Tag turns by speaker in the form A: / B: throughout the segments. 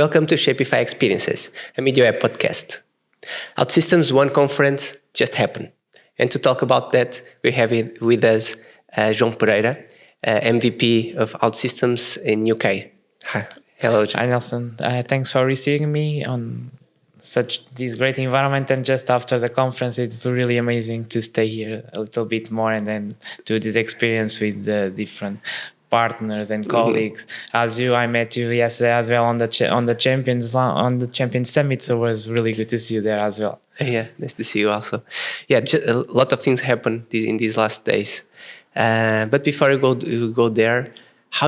A: Welcome to Shapify Experiences, a media web podcast. OutSystems ONE Conference just happened. And to talk about that, we have with us João Pereira, MVP of OutSystems in UK. Hi. Hello, João.
B: Hi, Nelson. Thanks for receiving me on this great environment. And just after the conference, it's really amazing to stay here a little bit more and then do this experience with the different partners and colleagues. As I met you yesterday as well on the Champions Summit, so it was really good to see you there as well.
A: Yeah, nice to see you also. Yeah, a lot of things happened in these last days. But before you go there, how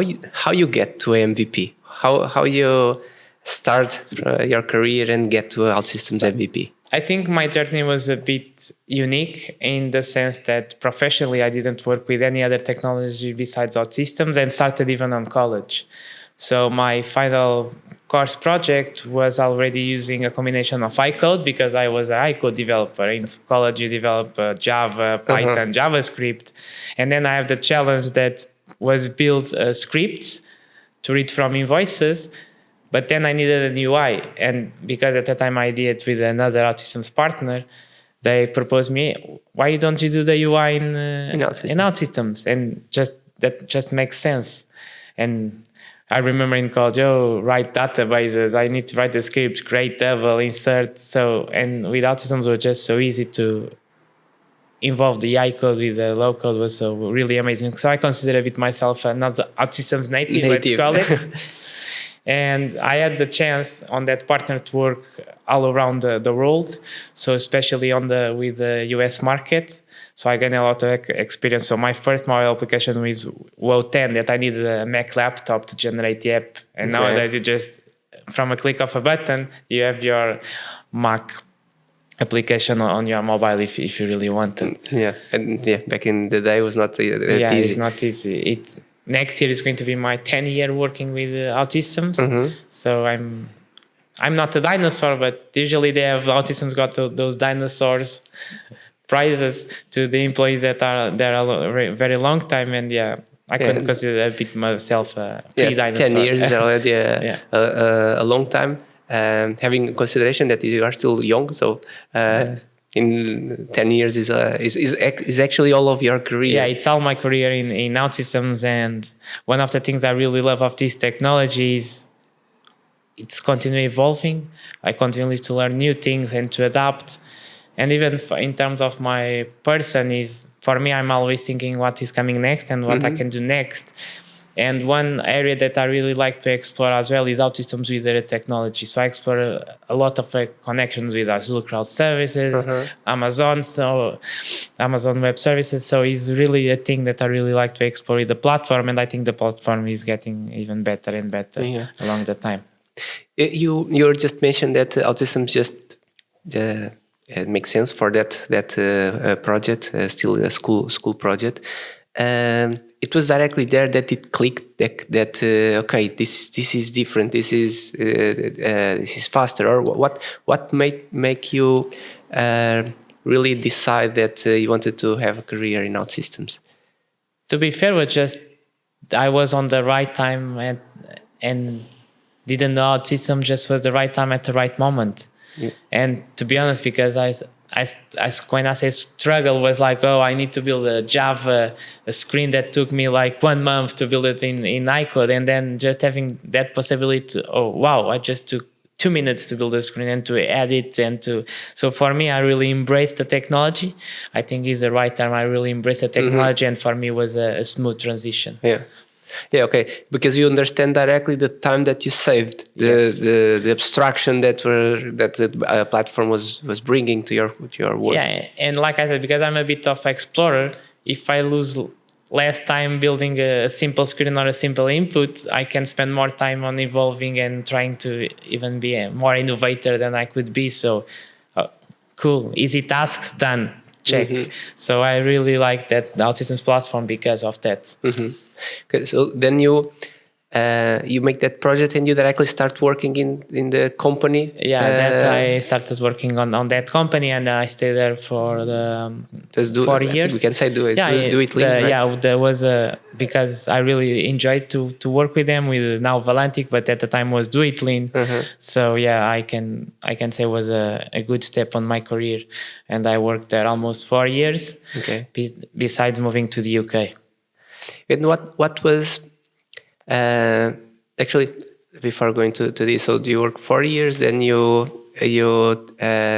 A: you get to MVP? How you start your career and get to OutSystems MVP?
B: I think my journey was a bit unique in the sense that professionally I didn't work with any other technology besides OutSystems and started even on college. So my final course project was already using a combination of iCode because I was an iCode developer. In college you develop Java, Python, JavaScript. And then I have the challenge that was build scripts to read from invoices. But then I needed an UI, and because at the time I did it with another OutSystems partner, they proposed me, why don't you do the UI in OutSystems? And that just makes sense. And I remember in college, write databases, I need to write the scripts, create table, insert. And with OutSystems it was just so easy to involve the UI code with the low code was so really amazing. So I consider a bit myself not OutSystems native, let's call it. And I had the chance on that partner to work all around the world, so especially with the US market. So I gained a lot of experience. So my first mobile application was WoW 10 that I needed a Mac laptop to generate the app. And nowadays you just, from a click of a button, you have your Mac application on your mobile if you really want it.
A: Back in the day it was not easy.
B: It's not easy. Next year is going to be my 10th year working with OutSystems. Mm-hmm. So I'm not a dinosaur, but usually they have OutSystems got those dinosaurs prizes to the employees that are there a very long time. And I could consider a bit myself a pre-dinosaur.
A: 10 years is already a long time. Having consideration that you are still young, so in 10 years is actually all of your career.
B: Yeah, it's all my career in OutSystems, and one of the things I really love of this technology is it's continually evolving. I continue to learn new things and to adapt. And even in terms of my person, for me, I'm always thinking what is coming next and what I can do next. And one area that I really like to explore as well is OutSystems with their technology. So I explore a lot of connections with Azure Cloud Services, Amazon Web Services. So it's really a thing that I really like to explore with the platform. And I think the platform is getting even better and better along the time.
A: You just mentioned that OutSystems just makes sense for that project, still a school project. It was directly there that it clicked that okay, this is different. This is faster. Or what made make you really decide that you wanted to have a career in OutSystems?
B: To be fair, I was on the right time and didn't know OutSystems just was the right time at the right moment. Yeah. And to be honest, because when I say struggle was like, I need to build a Java, a screen that took me like 1 month to build it in iCode, and then just having that possibility I just took 2 minutes to build a screen and to edit so for me, I really embraced the technology. I think it's the right time. I really embraced the technology, and for me it was a smooth transition.
A: Yeah, okay. Because you understand directly the time that you saved, the abstraction that the platform was bringing to your work.
B: Yeah, and like I said, because I'm a bit of explorer, if I lose less time building a simple screen or a simple input, I can spend more time on evolving and trying to even be a more innovator than I could be. So cool, easy tasks done, check. So I really like that OutSystems platform because of that.
A: Okay, so then you you make that project and you directly start working in the company.
B: That I started working on that company, and I stayed there for the 4 years.
A: We can say do it lean, right?
B: Yeah, there was because I really enjoyed to work with them with now Valantic, but at the time was do it lean. So yeah, I can say it was a good step on my career, and I worked there almost 4 years.
A: Okay.
B: Besides moving to the UK.
A: And what was actually, before going to this, so you worked 4 years, then you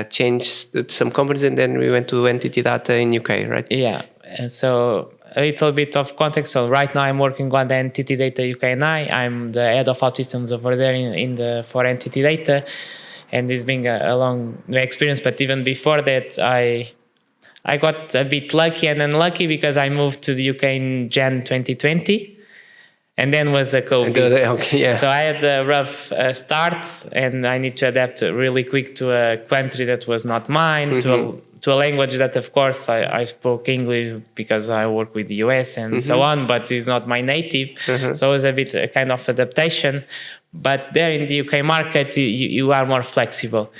A: changed some companies, and then we went to NTT Data in UK, right?
B: Yeah. And so a little bit of context. So right now I'm working on the NTT Data UK&I. I'm the head of OutSystems over there for NTT Data, and it's been a long experience. But even before that, I got a bit lucky and unlucky because I moved to the UK in Jan 2020. And then was the COVID.
A: Okay, yeah.
B: So I had a rough start, and I need to adapt really quick to a country that was not mine, to a language that, of course, I spoke English because I work with the US and so on, but it's not my native. So it was a bit a kind of adaptation. But there in the UK market, you are more flexible.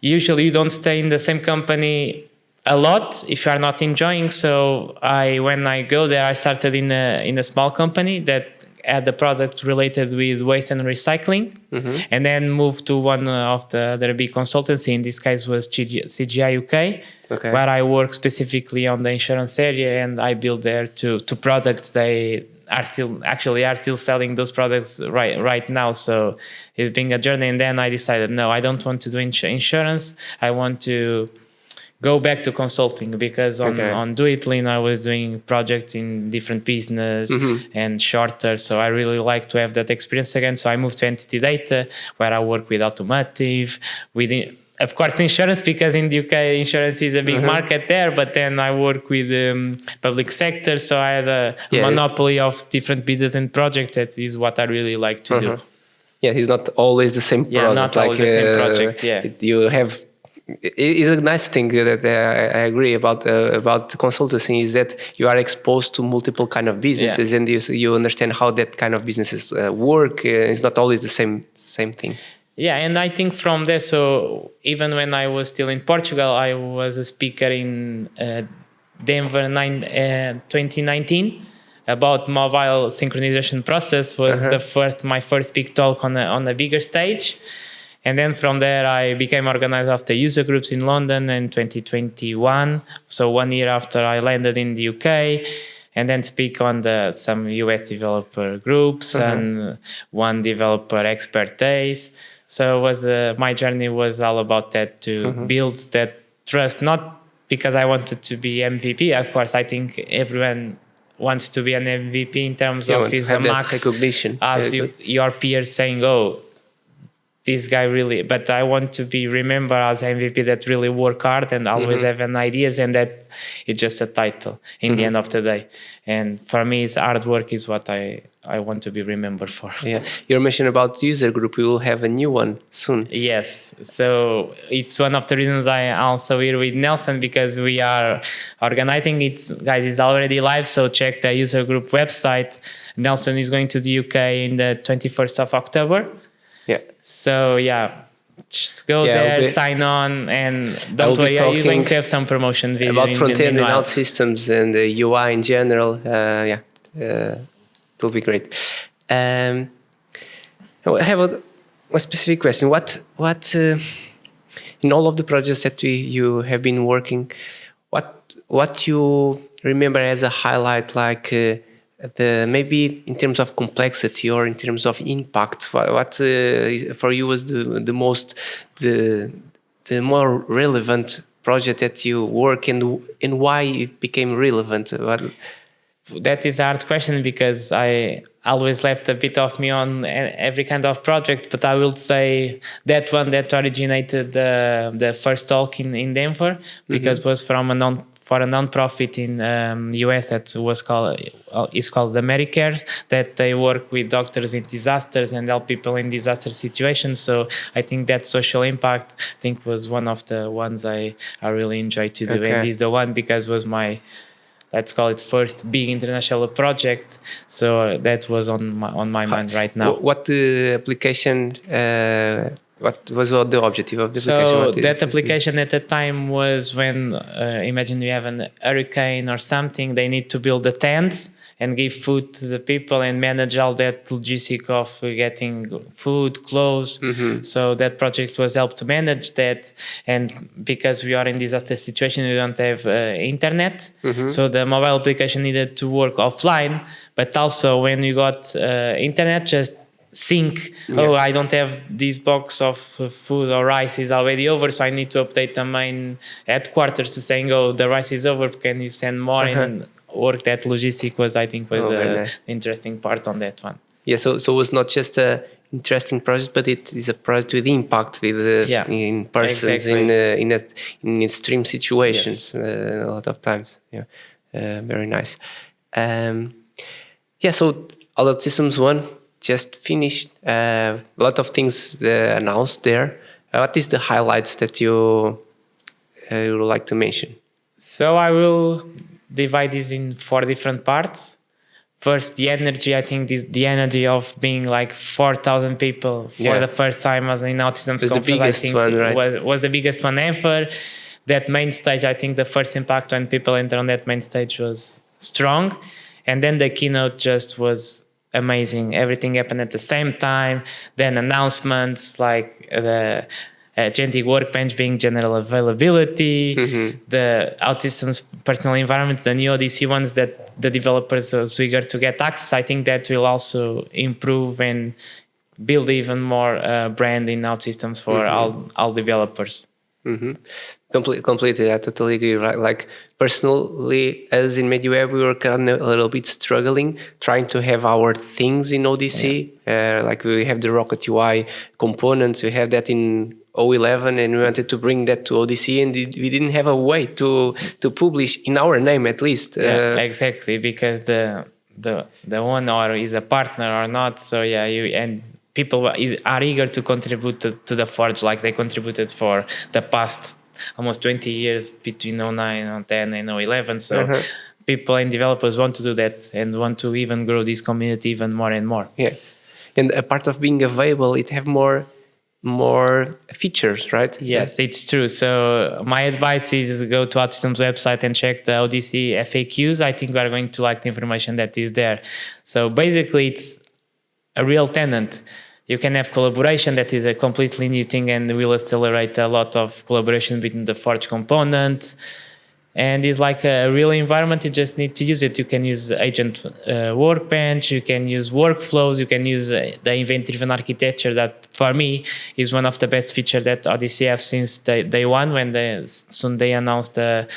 B: Usually you don't stay in the same company a lot if you are not enjoying. So when I go there, I started in a small company that had the product related with waste and recycling, and then moved to one of the other big consultancy. In this case was CGI UK, where I work specifically on the insurance area, and I build there two products. They are still selling those products right now. So it's been a journey. And then I decided, no, I don't want to do insurance. I want to go back to consulting, because on Do It Lean I was doing projects in different business and shorter. So I really like to have that experience again. So I moved to NTT Data, where I work with automotive, of course insurance, because in the UK insurance is a big market there, but then I work with public sector. So I had a monopoly of different business and projects. That is what I really like to do.
A: Yeah, it's not always the same product.
B: Yeah, not always the same project. Yeah,
A: you have. It's a nice thing that I agree about consultancy, is that you are exposed to multiple kind of businesses, and you understand how that kind of businesses work. It's not always the same thing.
B: Yeah, and I think from there, so even when I was still in Portugal, I was a speaker in Denver 2019 about mobile synchronization process. Was my first big talk on a bigger stage. And then from there, I became organizer of the user groups in London in 2021. So 1 year after I landed in the UK, and then speak on some US developer groups and one developer expert days. So my journey was all about that, to build that trust, not because I wanted to be MVP. Of course, I think everyone wants to be an MVP in terms of his max
A: recognition.
B: As your peers saying, oh, this guy really, but I want to be remembered as MVP that really work hard and always have an ideas, and that it's just a title in the end of the day. And for me, it's hard work is what I want to be remembered for.
A: Yeah, you mentioned about user group. We will have a new one soon.
B: Yes, so it's one of the reasons I also here with Nelson, because we are organizing it. Guys, it's already live, so check the user group website. Nelson is going to the UK in the 21st of October. Yeah. So just go there, sign on, and don't worry, you're going to have some promotion videos
A: about front end and OutSystems and the UI in general. It'll be great. I have a specific question. What in all of the projects that you have been working, what you remember as a highlight, like maybe in terms of complexity or in terms of impact, what for you was the more relevant project that you work and why it became relevant?
B: That is a hard question, because I always left a bit of me on every kind of project, but I will say that one that originated the first talk in Denver, because it was from for a non-profit in the US that is called the Medicare, that they work with doctors in disasters and help people in disaster situations. So I think that social impact, was one of the ones I really enjoyed to do. And this is the one because was my let's call it first big international project. So that was on my mind right now.
A: What the application? What was the objective of the
B: so
A: application?
B: that application at the time was when imagine you have an hurricane or something, they need to build a tent and give food to the people and manage all that logistic of getting food, clothes. So that project was helped to manage that. And because we are in disaster situation, we don't have internet. So the mobile application needed to work offline, but also when you got internet, just sync. Oh, I don't have this box of food or rice is already over, so I need to update the main headquarters to saying, oh, the rice is over, can you send more? And work that logistic was, I think, was
A: nice.
B: interesting part on that one.
A: Yeah, so it was not just a interesting project, but it is a project with impact, with in persons,
B: exactly.
A: in extreme situations, a lot of times. Yeah, very nice. So OutSystems ONE just finished. A lot of things announced there. What is the highlights that you would like to mention?
B: So I will divide this in 4 different parts. First, the energy. I think the energy of being like 4,000 people for the first time as in OutSystems Conference.
A: The biggest one, right?
B: Was the biggest one ever. That main stage, I think the first impact when people enter on that main stage was strong. And then the keynote just was amazing. Everything happened at the same time. Then announcements like the agentic workbench being general availability, the OutSystems personal environments, the new ODC ones that the developers are so eager to get access. I think that will also improve and build even more brand in OutSystems for all developers.
A: Completely, I totally agree. Right? Like personally, as in MediWeb, we were kind of a little bit struggling trying to have our things in ODC. Like we have the Rocket UI components, we have that in O11, and we wanted to bring that to ODC, and we didn't have a way to publish in our name at least.
B: Exactly, because the owner is a partner or not. So people are eager to contribute to the Forge, like they contributed for the past almost 20 years between 09, 10, and 011. So people and developers want to do that and want to even grow this community even more and more.
A: Yeah, and a part of being available, it have more features, right?
B: Yes, it's true. So my advice is go to OutSystems website and check the ODC FAQs. I think we are going to like the information that is there. So basically, it's a real tenant. You can have collaboration, that is a completely new thing and will accelerate a lot of collaboration between the Forge components. And it's like a real environment, you just need to use it. You can use agent workbench, you can use workflows, you can use the event-driven architecture that for me is one of the best features that ODC have since day one when they announced the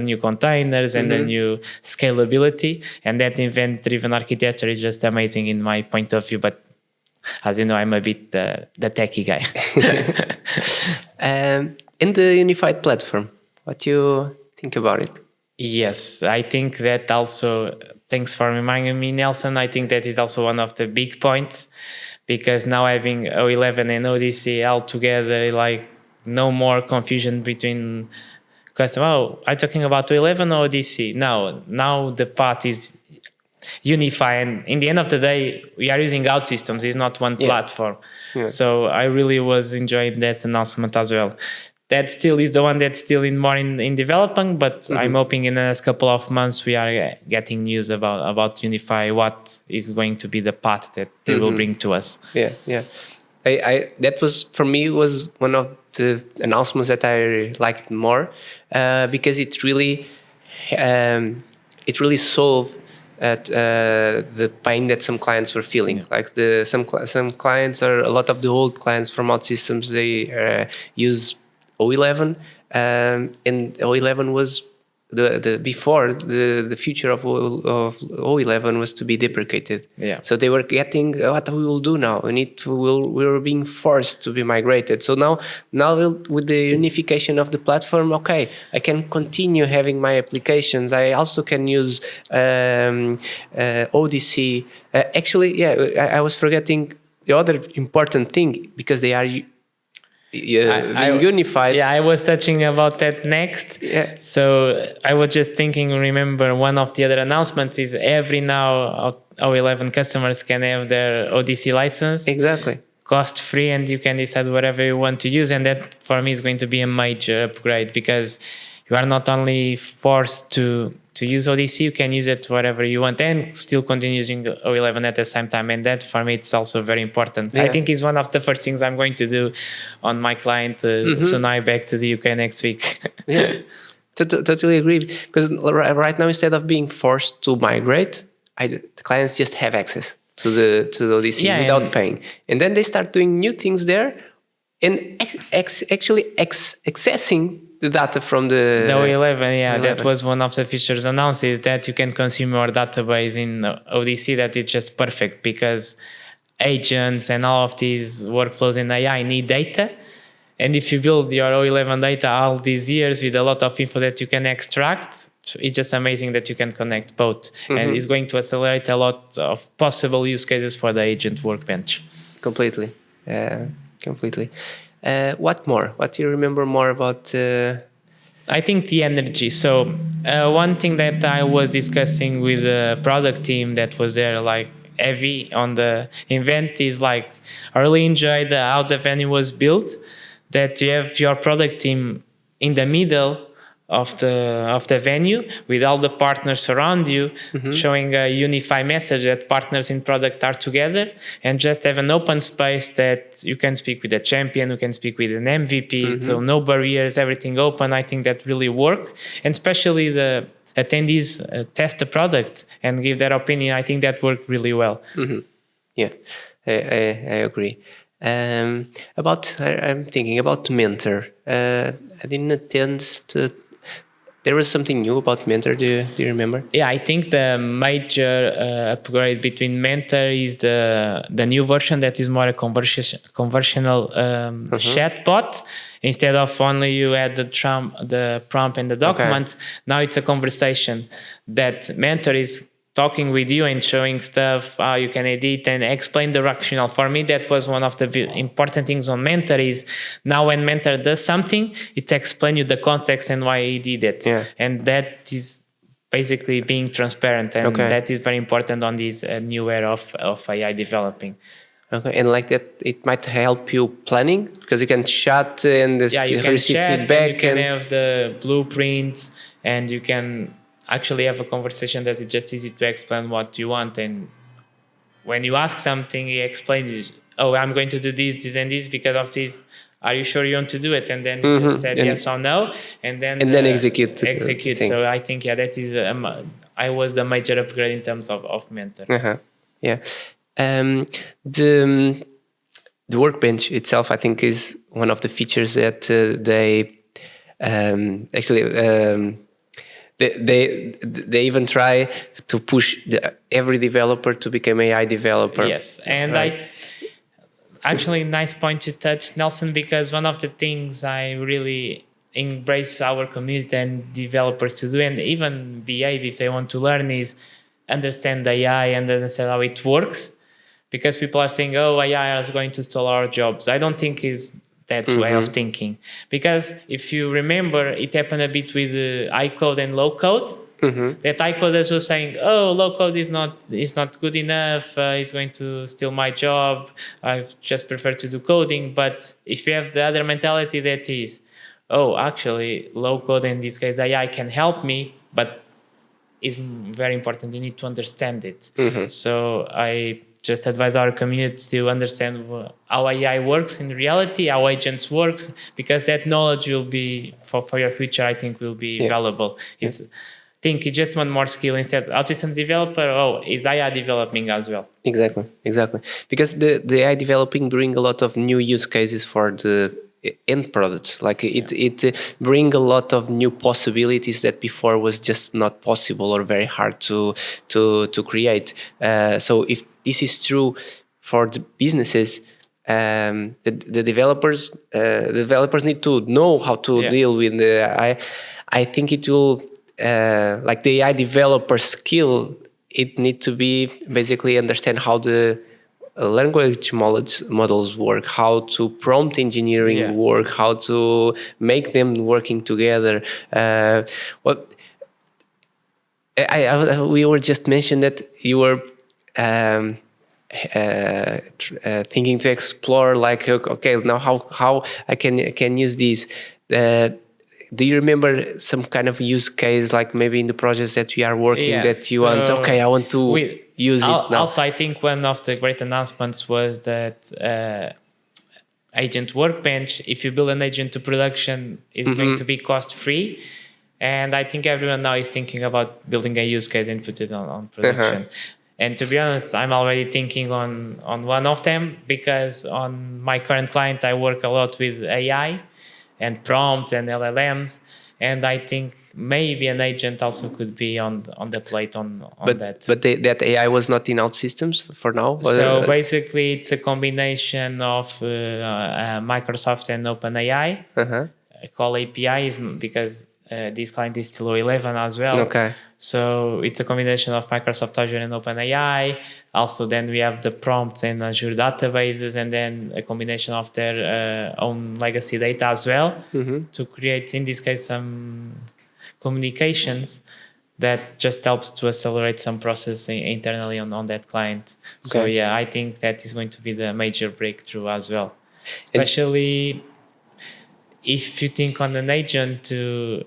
B: new containers and the new scalability. And that event-driven architecture is just amazing in my point of view. But as you know, I'm a bit the techie guy.
A: In the unified platform, what do you think about it?
B: Yes, I think that also, thanks for reminding me, Nelson, I think that is also one of the big points, because now having O11 and ODC all together, like no more confusion between customers. Oh, are you talking about O11 or ODC? Now the path is unify, and in the end of the day, we are using OutSystems. It's not one platform. So I really was enjoying that announcement as well. That still is the one that's still more in development, but I'm hoping in the next couple of months we are getting news about Unify, what is going to be the path that they will bring to us.
A: Yeah. That was, for me, was one of the announcements that I liked more, because it really solved the pain that some clients were feeling. Like some clients, are a lot of the old clients from OutSystems, they use O11, and O11 was the future of O11 was to be deprecated. So they were getting, what we will do now? We were being forced to be migrated. So now with the unification of the platform, okay, I can continue having my applications. I also can use ODC. I was forgetting the other important thing, because they are being unified.
B: Yeah, I was touching about that next.
A: Yeah.
B: So I was just thinking, remember one of the other announcements is every now O11 customers can have their ODC license.
A: Exactly.
B: Cost free, and you can decide whatever you want to use. And that for me is going to be a major upgrade, because you are not only forced to use ODC, you can use it whatever you want and still continue using O11 at the same time. And that for me, it's also very important.
A: Yeah.
B: I think is one of the first things I'm going to do on my client soon I back to the UK next week.
A: Yeah, totally agree. Because right now, instead of being forced to migrate, the clients just have access to the ODC without paying, and then they start doing new things there, and actually accessing the data from the
B: O11. Yeah, that was one of the features announced, is that you can consume your database in ODC. That is just perfect, because agents and all of these workflows in AI need data. And if you build your O11 data all these years with a lot of info that you can extract, it's just amazing that you can connect both. And it's going to accelerate a lot of possible use cases for the agent workbench.
A: Completely. What more? What do you remember more about?
B: I think the energy. So one thing that I was discussing with the product team that was there, like heavy on the event, is like I really enjoyed how the venue was built. That you have your product team in the middle of the venue with all the partners around you, showing a unified message that partners in product are together, and just have an open space that you can speak with a champion, you can speak with an MVP, so no barriers, everything open. I think that really work, and especially the attendees test the product and give their opinion. I think that worked really well.
A: Yeah, I agree. I'm thinking about Mentor. I didn't attend to. There was something new about Mentor. Do you remember?
B: Yeah, I think the major upgrade between Mentor is the new version that is more a conversational chatbot. Instead of only you add the prompt and the document, now it's a conversation that Mentor is talking with you and showing stuff, how you can edit and explain the rationale. For me, that was one of the important things on Mentor, is now when Mentor does something, it explains you the context and why he did it.
A: Yeah.
B: And that is basically being transparent. And that is very important on this new era of AI developing.
A: Okay, and like that, it might help you planning, because you can chat and
B: you can
A: receive
B: chat,
A: feedback.
B: And you can have the blueprint, and you can actually have a conversation that is just easy to explain what you want. And when you ask something, he explains, oh, I'm going to do this and this because of this. Are you sure you want to do it? And then you just said yes or no, and then
A: execute.
B: So I think that is I was the major upgrade in terms of Mentor.
A: Yeah. The workbench itself, I think, is one of the features that they they even try to push every developer to become AI developer.
B: Yes, and right? Actually, nice point to touch, Nelson, because one of the things I really embrace our community and developers to do, and even BAs if they want to learn, is understand AI and understand how it works. Because people are saying, oh, AI is going to steal our jobs. I don't think it's that way of thinking. Because if you remember, it happened a bit with high code and low code. That high coders were saying, oh, low code is not good enough. It's going to steal my job. I just prefer to do coding. But if you have the other mentality that is, oh, actually, low code, in this case, AI can help me, but it's very important. You need to understand it. So I just advise our community to understand how AI works in reality, how agents works, because that knowledge will be, for your future, I think, will be valuable. Think it's just one more skill instead. OutSystems developer, is AI developing as well?
A: Exactly. Because the AI developing bring a lot of new use cases for the end products. Like it bring a lot of new possibilities that before was just not possible or very hard to create. So if this is true for the businesses, the developers need to know how to deal with the AI. I think it will like the AI developer skill. It need to be basically understand how the language models work, how to prompt engineering work, how to make them working together. We were just mentioned that you were thinking to explore, like, okay, now how I can use these. Do you remember some kind of use case, like maybe in the projects that we are working, that you want? Okay, I want to use it now.
B: Also, I think one of the great announcements was that agent workbench. If you build an agent to production, it's going to be cost free. And I think everyone now is thinking about building a use case and put it on production. And to be honest, I'm already thinking on one of them, because on my current client, I work a lot with AI and prompts and LLMs. And I think maybe an agent also could be on the plate on that.
A: But that AI was not in OutSystems for now?
B: So basically, it's a combination of Microsoft and OpenAI. Call APIs, because this client is still 11 as well.
A: Okay.
B: So it's a combination of Microsoft Azure and OpenAI. Also, then we have the prompts and Azure databases, and then a combination of their own legacy data as well, to create, in this case, some communications that just helps to accelerate some process internally on that client. Okay. So yeah, I think that is going to be the major breakthrough as well. Especially if you think on an agent to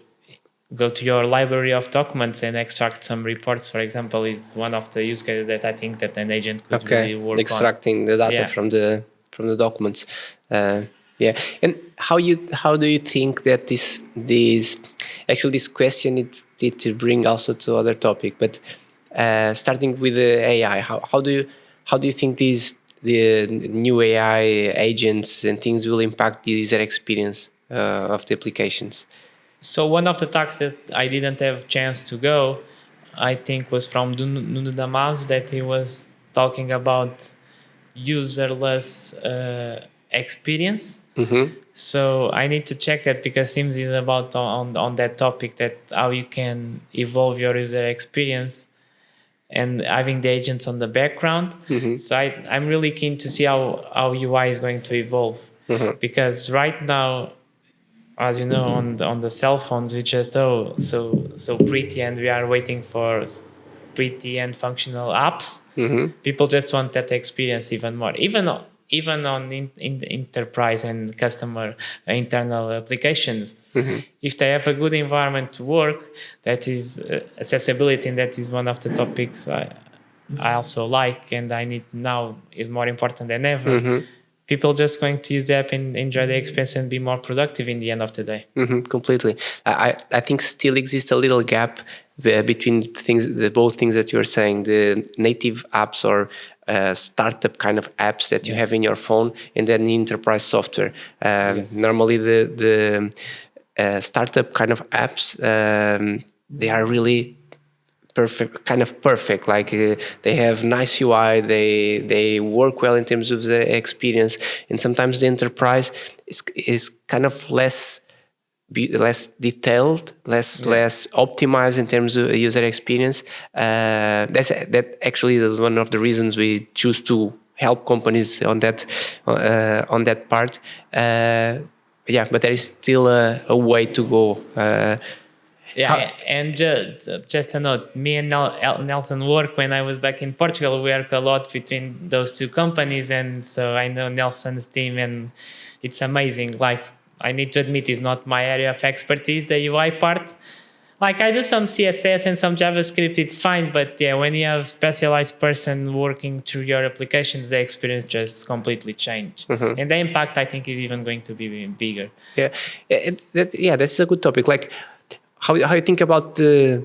B: go to your library of documents and extract some reports, for example, is one of the use cases that I think that an agent could really work
A: extracting
B: on.
A: The data from the documents. And how do you think that this question it bring also to other topic, but starting with the AI, how do you think the new AI agents and things will impact the user experience of the applications?
B: So one of the talks that I didn't have chance to go, I think, was from Nuno Damasio, that he was talking about userless experience. So I need to check that, because Sims is about on that topic, that how you can evolve your user experience and having the agents on the background. So I'm really keen to see how UI is going to evolve, because right now, as you know, on the cell phones, we just so pretty, and we are waiting for pretty and functional apps. People just want that experience even more, even on in enterprise and customer internal applications. If they have a good environment to work, that is accessibility, and that is one of the topics I also like, and I need now is more important than ever. People just going to use the app and enjoy the experience and be more productive in the end of the day.
A: Completely. I think still exists a little gap between both things that you're saying, the native apps or startup kind of apps that you have in your phone, and then the enterprise software. Normally the startup kind of apps, they are really perfect. Like they have nice UI, they work well in terms of the experience, and sometimes the enterprise is kind of less detailed, less optimized in terms of user experience. That actually is one of the reasons we choose to help companies on that part. But there is still a way to go.
B: And just a note, me and Nelson work when I was back in Portugal. We work a lot between those two companies, and so I know Nelson's team, and it's amazing. Like, I need to admit, it's not my area of expertise, the UI part. Like, I do some CSS and some JavaScript, it's fine, but when you have a specialized person working through your applications, the experience just completely change. And the impact, I think, is even going to be bigger.
A: That's a good topic. Like, how you think about the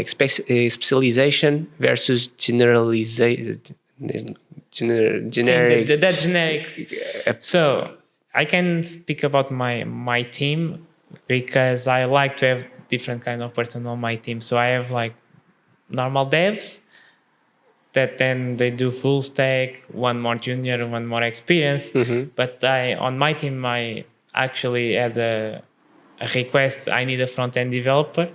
A: specialization versus generalization?
B: That generic. So I can speak about my team, because I like to have different kind of person on my team. So I have like normal devs that then they do full stack, one more junior and one more experienced. But on my team, I actually had a request, I need a front-end developer,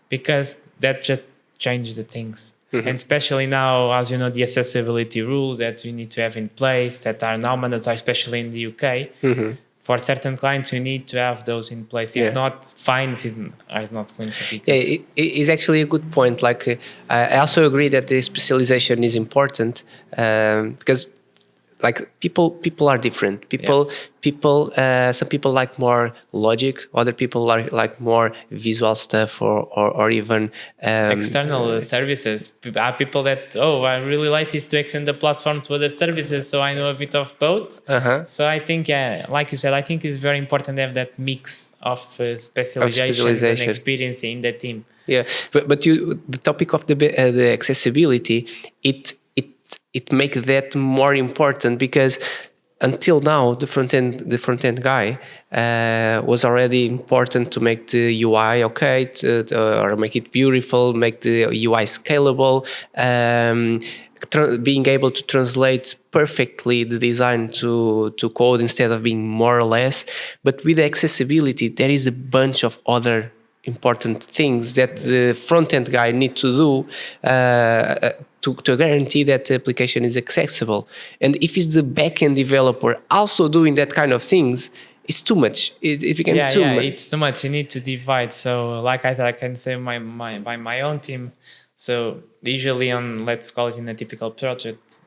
B: because that just changed the things. And especially now, as you know, the accessibility rules that you need to have in place that are now mandatory, especially in the UK. For certain clients, you need to have those in place. If not, fines are not going to be good.
A: Yeah, it is actually a good point. Like, I also agree that the specialization is important because, like, people are different. Some people like more logic. Other people like more visual stuff, or even
B: external services. Are people that I really like this to extend the platform to other services, so I know a bit of both. So I think, like you said, I think it's very important to have that mix of specializations and experience in the team.
A: Yeah, but the topic of the accessibility, it makes that more important because until now the front end guy was already important to make the UI okay, or make it beautiful, make the UI scalable, being able to translate perfectly the design to code instead of being more or less. But with accessibility, there is a bunch of other important things that the front-end guy needs to do to guarantee that the application is accessible. And if it's the back-end developer also doing that kind of things, it's too much. It becomes too much.
B: It's too much. You need to divide. So like I said, I can say by my own team. So usually let's call it in a typical project,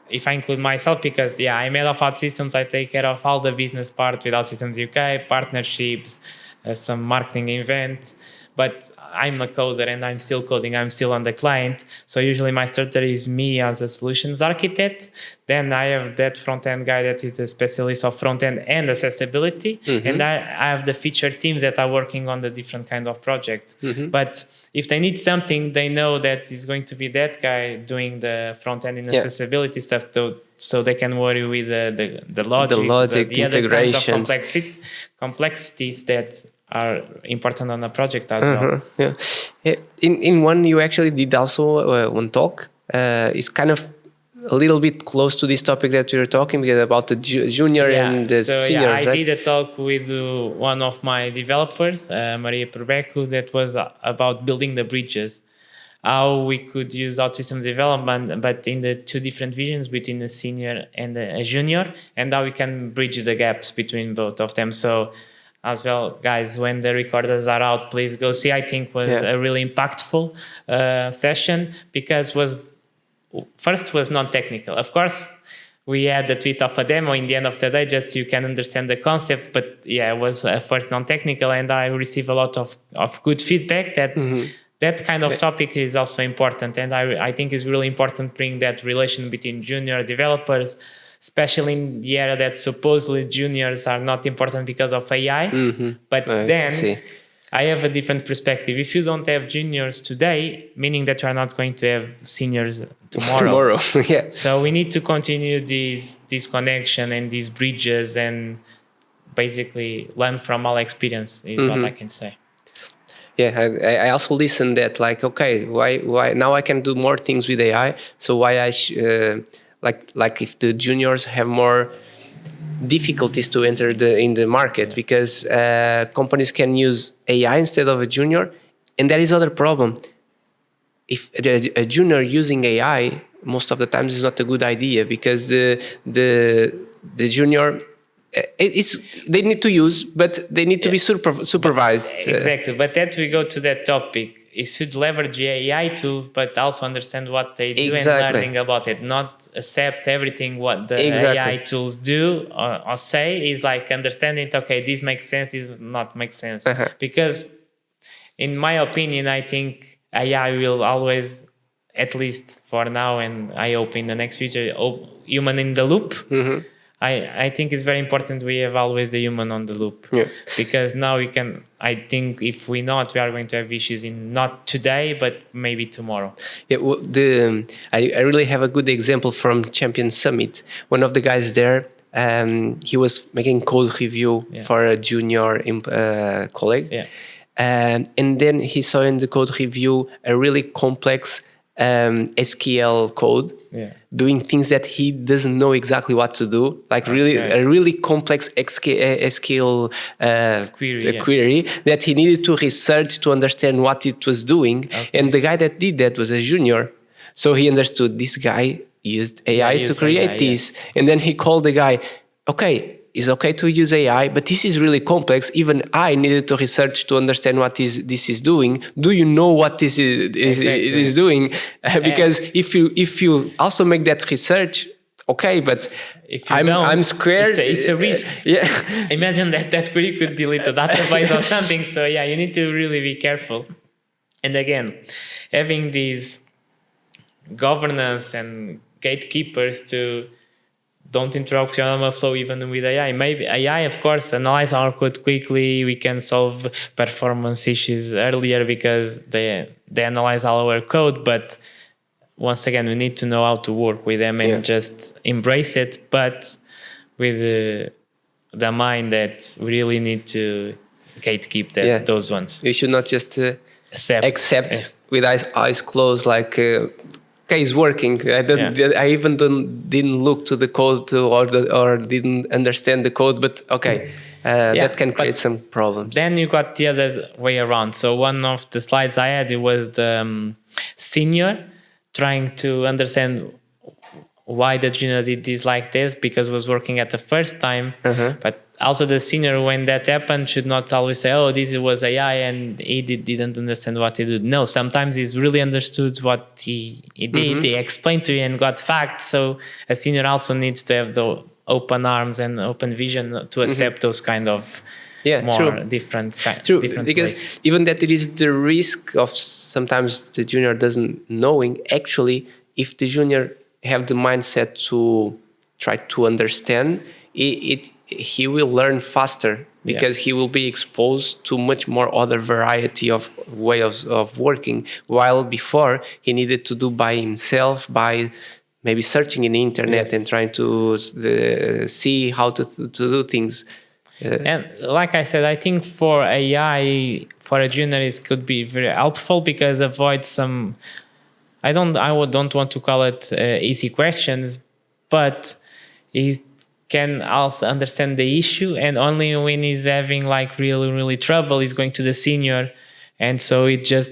B: if I include myself, because I'm head of OutSystems, I take care of all the business part with OutSystems UK, partnerships, some marketing event, but I'm a coder and I'm still coding, I'm still on the client. So usually my starter is me as a solutions architect. Then I have that front-end guy that is the specialist of front-end and accessibility. And I have the feature teams that are working on the different kind of projects. But if they need something, they know that it's going to be that guy doing the front-end and accessibility stuff, so they can worry with the logic, the other kinds of complexities that are important on a project as well.
A: In one, you actually did also one talk. It's kind of a little bit close to this topic that we were talking about the junior and the senior.
B: I did a talk with one of my developers, Maria Perbeco, that was about building the bridges. How we could use OutSystems development, but in the two different visions between a senior and a junior, and how we can bridge the gaps between both of them. So as well, guys, when the recorders are out, please go see. I think was a really impactful session because first was non-technical. Of course, we had the twist of a demo in the end of the day, just so you can understand the concept. But it was first non-technical, and I received a lot of good feedback that that kind of topic is also important. And I think it's really important to bring that relation between junior developers, especially in the era that supposedly juniors are not important because of AI. But then I have a different perspective. If you don't have juniors today, meaning that you are not going to have seniors tomorrow. So we need to continue this connection and these bridges and basically learn from all experience is what I can say.
A: I also listened that like, okay, why now I can do more things with AI. So why I like if the juniors have more difficulties to enter in the market because companies can use AI instead of a junior, and there is other problem. If a junior using AI, most of the times is not a good idea because the junior. They need to use, but they need to be supervised.
B: Exactly, but that we go to that topic. It should leverage the AI tool, but also understand what they do and learning about it. Not accept everything what the AI tools do or say. Is like understanding. Okay, this makes sense. This does not make sense. Because, in my opinion, I think AI will always, at least for now, and I hope in the next future, human in the loop. I think it's very important we have always the human on the loop because now I think if we are going to have issues in not today, but maybe tomorrow.
A: I really have a good example from Champion Summit. One of the guys there, he was making code review for a junior colleague. And then he saw in the code review a really complex SQL code doing things that he doesn't know exactly what to do, like a really complex SQL query that he needed to research to understand what it was doing. And the guy that did that was a junior. So he understood this guy used AI to create this. Yeah. And then he called the guy, okay, it's okay to use AI, but this is really complex. Even I needed to research to understand what this is doing. Do you know what this is doing? Because if you also make that research, okay, but
B: if you
A: I'm scared.
B: It's a risk.
A: Yeah.
B: Imagine that query could delete the database or something. So yeah, you need to really be careful. And again, having these governance and gatekeepers to don't interrupt your normal flow even with AI. Maybe AI, of course, analyze our code quickly. We can solve performance issues earlier because they analyze all our code. But once again, we need to know how to work with them and just embrace it. But with the mind that we really need to gatekeep those ones.
A: You should not just accept with eyes closed, like... okay, it's working. I even didn't look to the code or didn't understand the code, but okay, that can create some problems.
B: Then you got the other way around. So one of the slides I had, it was the senior trying to understand why the junior did this like this because it was working at the first time. But also the senior, when that happened, should not always say, oh, this was AI and he didn't understand what he did. No, sometimes he's really understood what he did. He explained to you and got facts. So a senior also needs to have the open arms and open vision to accept those kind of different
A: because
B: ways.
A: Even that it is the risk of sometimes the junior doesn't knowing. Actually, if the junior have the mindset to try to understand he will learn faster because he will be exposed to much more other variety of ways of working, while before he needed to do by himself, by maybe searching in the internet and trying to see how to do things.
B: And like I said, I think for AI, for a junior, it could be very helpful because avoids some... I don't want to call it easy questions, but it can also understand the issue, and only when he's having like really trouble, he's going to the senior, and so it just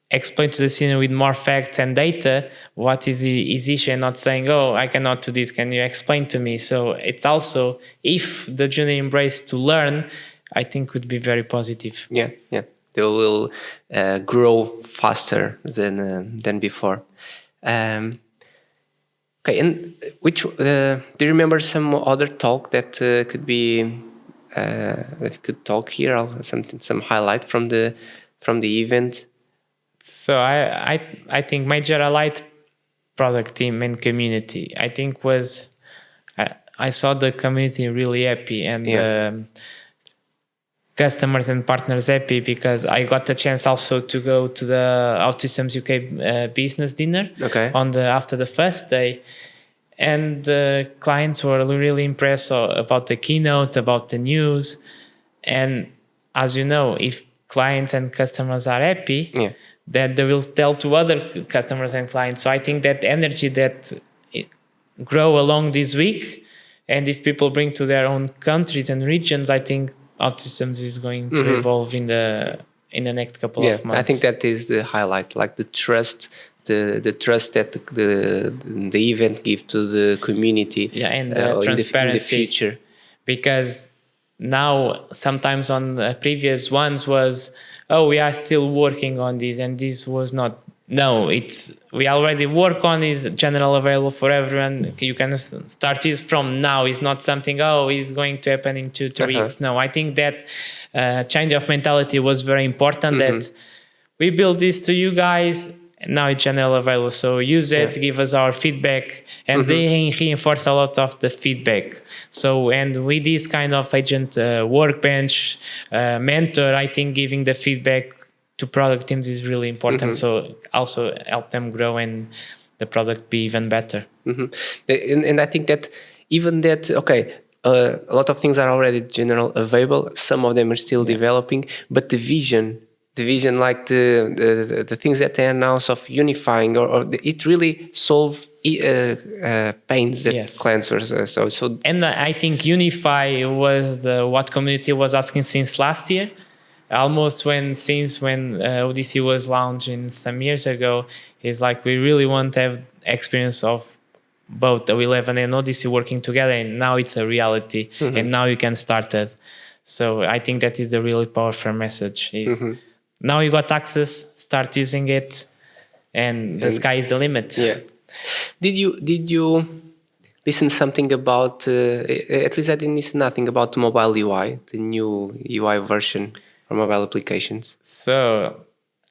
B: explains to the senior with more facts and data what is his issue, and not saying, oh, I cannot do this, can you explain to me? So it's also, if the junior embrace to learn, I think could be very positive.
A: Yeah. They will grow faster than before. Okay, and which do you remember some other talk that could be that you could talk here? Or some highlight from the event.
B: So I think major highlight product team and community. I think was I saw the community really happy and customers and partners happy because I got the chance also to go to the OutSystems UK business dinner after the first day, and the clients were really impressed about the keynote, about the news, and as you know, if clients and customers are happy, that they will tell to other customers and clients. So I think that energy that grow along this week, and if people bring to their own countries and regions, I think OutSystems is going to evolve in the next couple of months.
A: I think that is the highlight, like the trust, the trust that the event gives to the community.
B: And transparency
A: in the future.
B: Because now sometimes on the previous ones was, oh, we are still working on this, and this was not. No, we already work on it, general available for everyone. You can start this from now. It's not something, it's going to happen in 2-3 weeks. No, I think that change of mentality was very important, that we build this to you guys, and now it's general available. So use it, give us our feedback, and they reinforce a lot of the feedback. So, and with this kind of agent workbench, mentor, I think giving the feedback to product teams is really important. So also help them grow and the product be even better.
A: And I think that even that, a lot of things are already general available. Some of them are still developing, but the vision, like the things that they announce of unifying, or it really solve pains that
B: Yes.
A: clients were so.
B: And I think Unify was what community was asking since last year. Almost since when ODC was launching some years ago, is like we really want to have experience of both the 11 and ODC working together, and now it's a reality, and now you can start it. So I think that is a really powerful message. Is now you got access, start using it, and the sky is the limit.
A: Yeah. Did you listen something about? At least I didn't listen nothing about the mobile UI, the new UI version for mobile applications.
B: So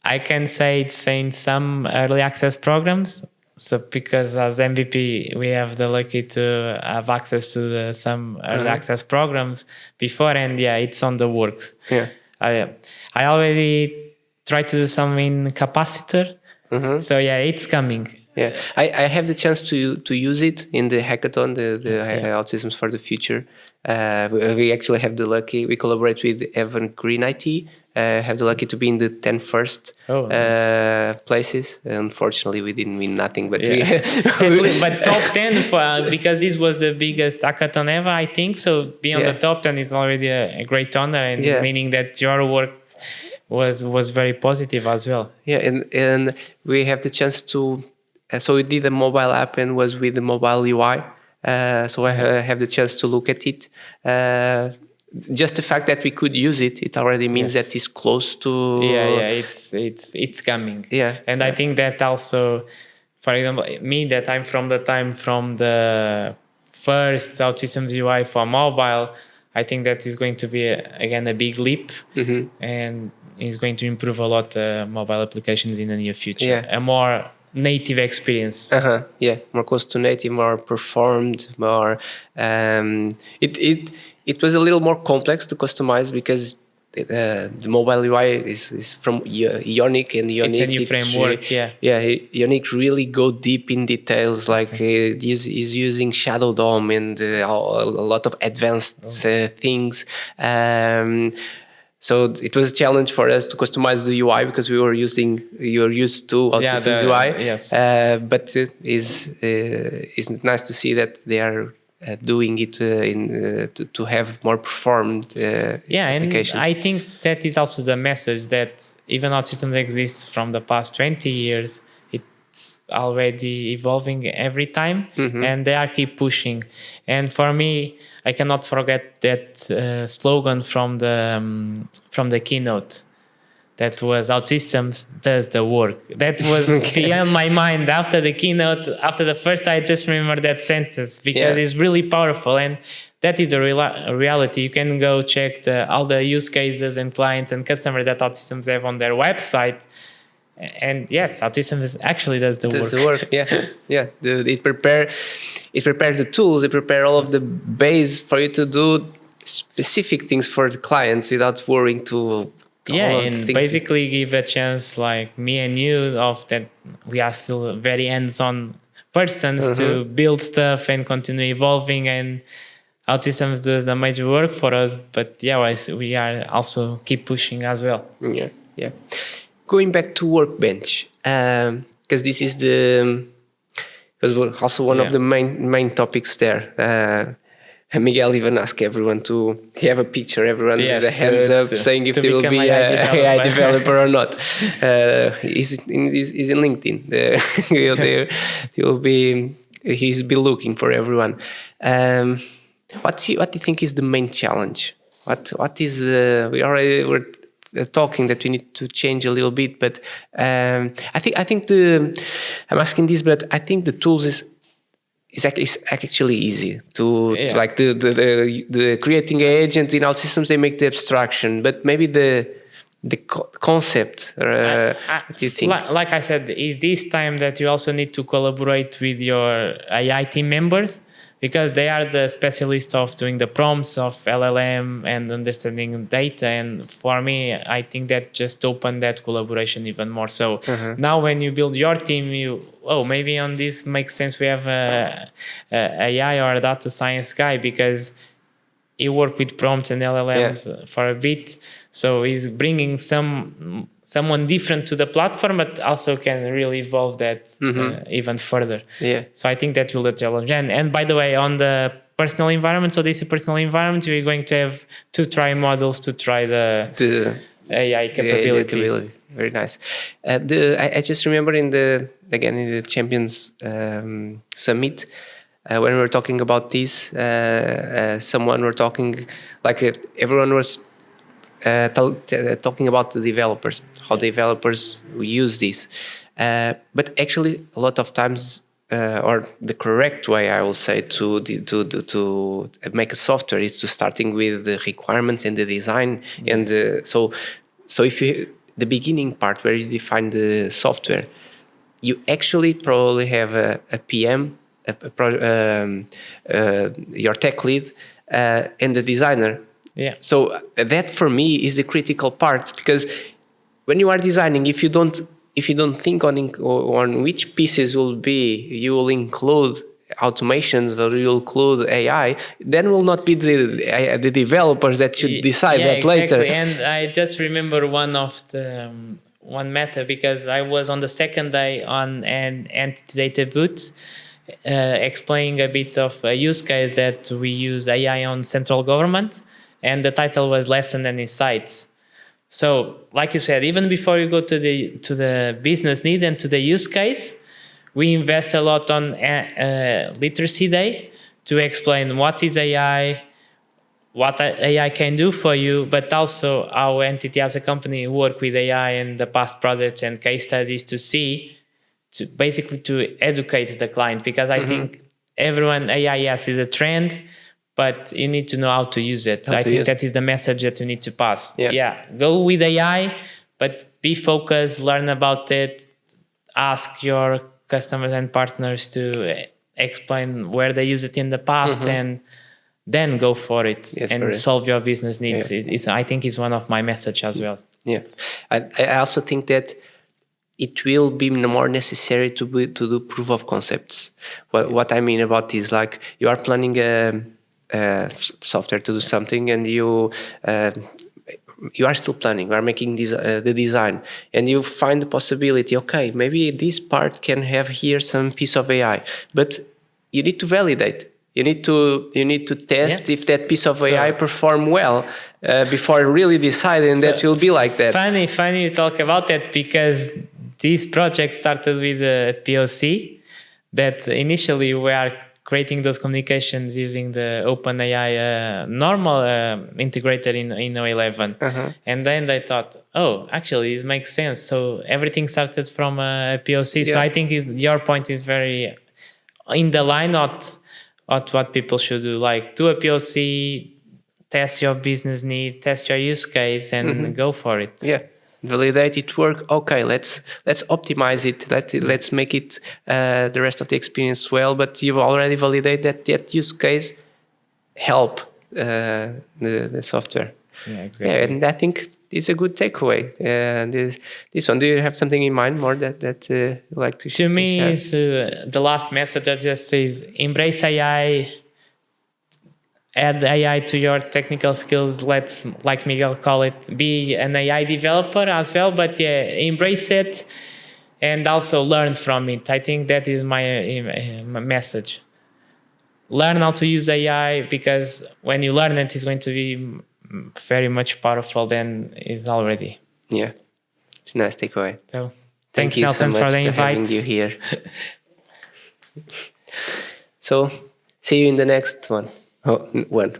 B: I can say it's in some early access programs. So because as MVP, we have the lucky to have access to some early access programs before, and yeah, it's on the works.
A: Yeah.
B: I already tried to do some in capacitor. So yeah, it's coming.
A: Yeah, I have the chance to use it in the hackathon, the OutSystems for the Future. We actually have the lucky. We collaborate with Evan Green IT. Have the lucky to be in the 10 first places. Unfortunately, we didn't win nothing, but
B: but top 10 because this was the biggest hackathon ever, I think. So be on the top 10 is already a great honor, and meaning that your work was very positive as well.
A: Yeah, and we have the chance to. So we did a mobile app and was with the mobile UI. So I have the chance to look at it. Just the fact that we could use it, it already means that it's close to.
B: It's coming.
A: Yeah,
B: and I think that also, for example, me that I'm from the first OutSystems UI for mobile, I think that is going to be again a big leap, and is going to improve a lot mobile applications in the near future.
A: Yeah.
B: A more native experience.
A: Yeah, more close to native, more performed, more. It was a little more complex to customize because the mobile UI is from Ionic, and Ionic.
B: It's a new framework. Yeah,
A: Ionic really go deep in details. Like is using Shadow DOM and a lot of advanced things. So it was a challenge for us to customize the UI because we were used to OutSystems UI.
B: Yes.
A: But it is nice to see that they are doing it to have more performed applications.
B: And I think that is also the message that even OutSystems exists from the past 20 years. It's already evolving every time, and they are keep pushing. And for me, I cannot forget that slogan from the keynote. That was OutSystems does the work. That was beyond my mind. After the keynote, after the first, I just remember that sentence because it's really powerful, and that is the reality. You can go check all the use cases and clients and customers that OutSystems have on their website. And yes, OutSystems actually does the work.
A: Yeah. It prepare the tools. It prepare all of the base for you to do specific things for the clients without worrying to.
B: And basically give a chance, like me and you, of that we are still very hands-on persons to build stuff and continue evolving. And OutSystems does the major work for us, but we are also keep pushing as well.
A: Yeah. Going back to Workbench, because this is was also one of the main topics there. Miguel even asked everyone to have a picture, everyone with a hands up saying if they will be an AI developer or not. He's in LinkedIn. He's be looking for everyone. What do you think is the main challenge? What is we're talking that we need to change a little bit, but I think I'm asking this, but I think the tools is actually easy to like the creating an agent in OutSystems. They make the abstraction, but maybe the concept. What do you think?
B: Like I said, is this time that you also need to collaborate with your AI team members, because they are the specialists of doing the prompts of LLM and understanding data. And for me, I think that just opened that collaboration even more. So now when you build your team, maybe on this makes sense we have a AI or a data science guy, because he worked with prompts and LLMs for a bit. So he's bringing some someone different to the platform, but also can really evolve that even further.
A: Yeah.
B: So I think that will be a challenge. And by the way, on the personal environment, so this is personal environment, we're going to have 2 try models to try the AI capabilities.
A: Very nice. I just remember in the Champions Summit, when we were talking about this, someone were talking, everyone was talking about the developers, how developers use this. But actually, a lot of times, or the correct way, I will say, to make a software is to starting with the requirements and the design. Yes. And so if you, the beginning part where you define the software, you actually probably have a PM, your tech lead, and the designer.
B: Yeah.
A: So that for me is the critical part, because when you are designing, if you don't think on which pieces you will include automations or you will include AI, then will not be the developers that should decide that later.
B: And I just remember one matter, because I was on the second day on an NTT Data booth, explaining a bit of a use case that we use AI on central government, and the title was Lesson and Insights. So, like you said, even before you go to the business need and to the use case, we invest a lot on Literacy Day to explain what is AI, what AI can do for you, but also how NTT as a company work with AI and the past projects and case studies to basically to educate the client. Because I think everyone, AI, yes, is a trend, but you need to know how to use it. I think that is the message that you need to pass. Yeah, go with AI, but be focused, learn about it, ask your customers and partners to explain where they use it in the past, and then go for it and solve your business needs. I think it's one of my message as well.
A: Yeah, I also think that it will be more necessary to do proof of concepts. What I mean about this, like you are planning software to do something, and you are still planning, you are making the design, and you find the possibility, okay, maybe this part can have here some piece of AI, but you need to validate. You need to test if that piece of AI perform well before really deciding that will be like that.
B: Funny you talk about that, because this project started with a POC that initially we are creating those communications using the OpenAI normal integrator in O11. And then they thought, oh, actually, this makes sense. So everything started from a POC. Yeah. So I think your point is very in the line of what people should do. Like, do a POC, test your business need, test your use case, and go for it.
A: Yeah. Validate it work. Okay, let's optimize it. Let's make it the rest of the experience well. But you've already validated that use case help the software.
B: Yeah, exactly.
A: Yeah, and I think it's a good takeaway. This one. Do you have something in mind more that you like to share?
B: To me, is the last message I just says: embrace AI. Add AI to your technical skills. Let's, like Miguel call it, be an AI developer as well. But yeah, embrace it and also learn from it. I think that is my message. Learn how to use AI, because when you learn it, it's going to be very much powerful than it's already.
A: Yeah, it's a nice takeaway.
B: So thank you, Nelson,
A: so much
B: for the invite.
A: Having you here. So see you in the next one. Oh, one.